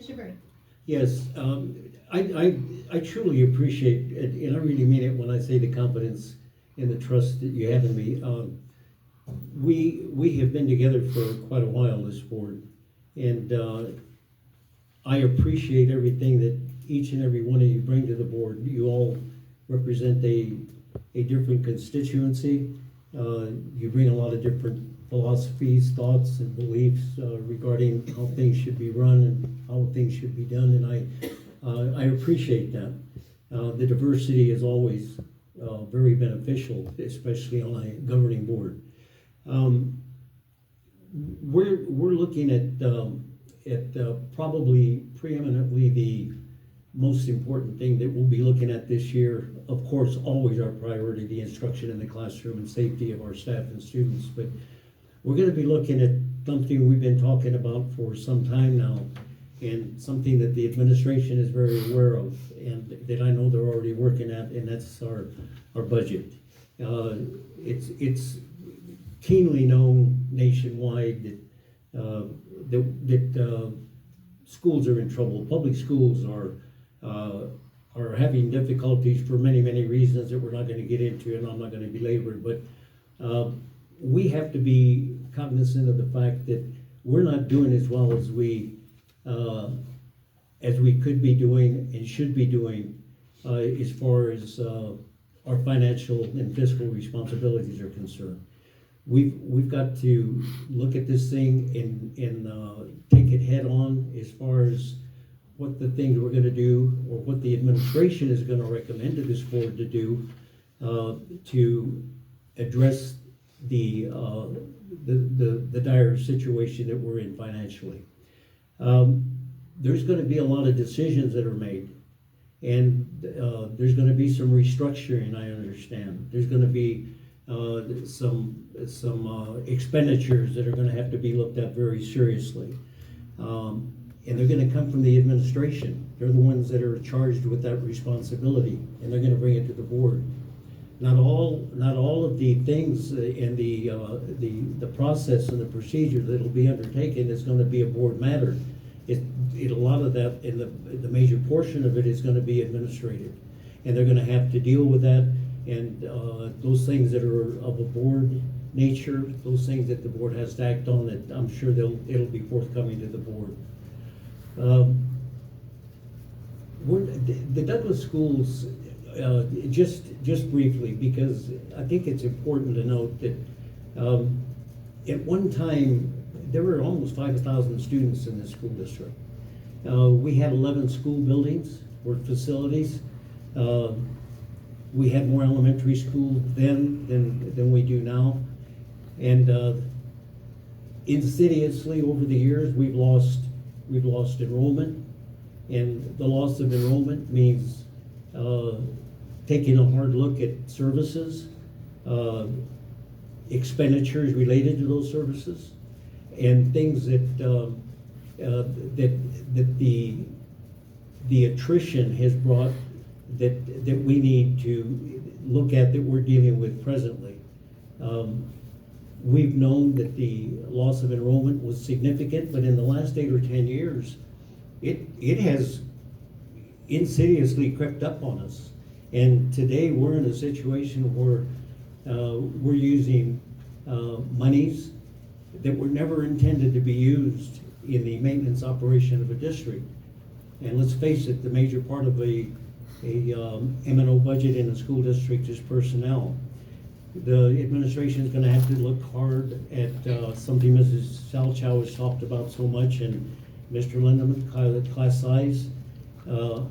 Mr. Berry. Yes, I truly appreciate it, and I really mean it when I say the confidence and the trust that you have in me. We have been together for quite a while, this board, and I appreciate everything that each and every one of you bring to the board. You all represent a different constituency. You bring a lot of different philosophies, thoughts, and beliefs regarding how things should be run and how things should be done, and I appreciate that. The diversity is always very beneficial, especially on a governing board. We're looking at probably preeminently the most important thing that we'll be looking at this year. Of course, always our priority, the instruction in the classroom and safety of our staff and students, but we're going to be looking at something we've been talking about for some time now, and something that the administration is very aware of, and that I know they're already working at, and that's our budget. It's keenly known nationwide that schools are in trouble. Public schools are having difficulties for many reasons that we're not going to get into, and I'm not going to belabor. But we have to be cognizant of the fact that we're not doing as well as we could be doing and should be doing as far as our financial and fiscal responsibilities are concerned. We've got to look at this thing and take it head on as far as what the things we're going to do, or what the administration is going to recommend to this board to do to address the dire situation that we're in financially. There's going to be a lot of decisions that are made, and there's going to be some restructuring, I understand. There's going to be some expenditures that are going to have to be looked at very seriously. And they're going to come from the administration. They're the ones that are charged with that responsibility, and they're going to bring it to the board. Not all of the things and the process and the procedure that'll be undertaken is going to be a board matter. A lot of that, and the major portion of it, is going to be administrative, and they're going to have to deal with that. And those things that are of a board nature, those things that the board has to act on, that I'm sure it'll be forthcoming to the board. The Douglas schools, just briefly, because I think it's important to note that at one time there were almost 5,000 students in this school district. We had 11 school buildings or facilities. We had more elementary schools then than we do now, and insidiously over the years we've lost enrollment, and the loss of enrollment means taking a hard look at services, expenditures related to those services, and things that the attrition has brought that we need to look at, that we're dealing with presently. We've known that the loss of enrollment was significant, but in the last 8 or 10 years, it has insidiously crept up on us. And today we're in a situation where we're using monies that were never intended to be used in the maintenance operation of a district. And let's face it, the major part of a M&O budget in a school district is personnel. The administration is going to have to look hard at something Mrs. Salchow has talked about so much, and Mr. Lindeman, class size.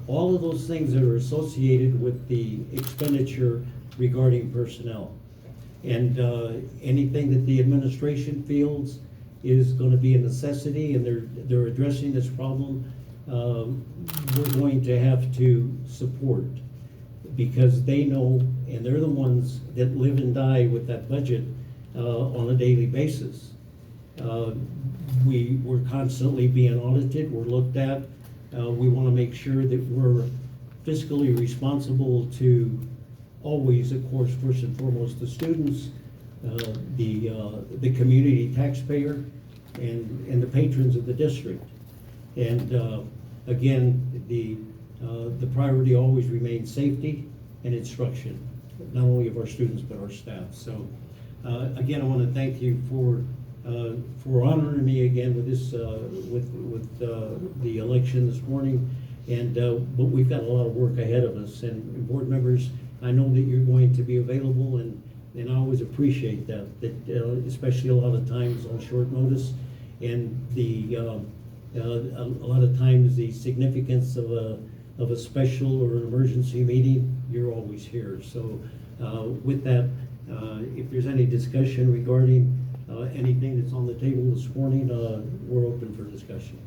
All of those things that are associated with the expenditure regarding personnel. And anything that the administration feels is going to be a necessity, and they're addressing this problem, we're going to have to support, because they know, and they're the ones that live and die with that budget on a daily basis. We're constantly being audited, we're looked at. We want to make sure that we're fiscally responsible to always, of course, first and foremost, the students, the community taxpayer, and the patrons of the district. And again, the priority always remains safety and instruction, not only of our students, but our staff. So, again, I want to thank you for honoring me again with this, with the election this morning. And, but we've got a lot of work ahead of us, and board members, I know that you're going to be available, and I always appreciate that, especially a lot of times on short notice, and a lot of times the significance of a special or an emergency meeting, you're always here. So with that, if there's any discussion regarding anything that's on the table this morning, we're open for discussion.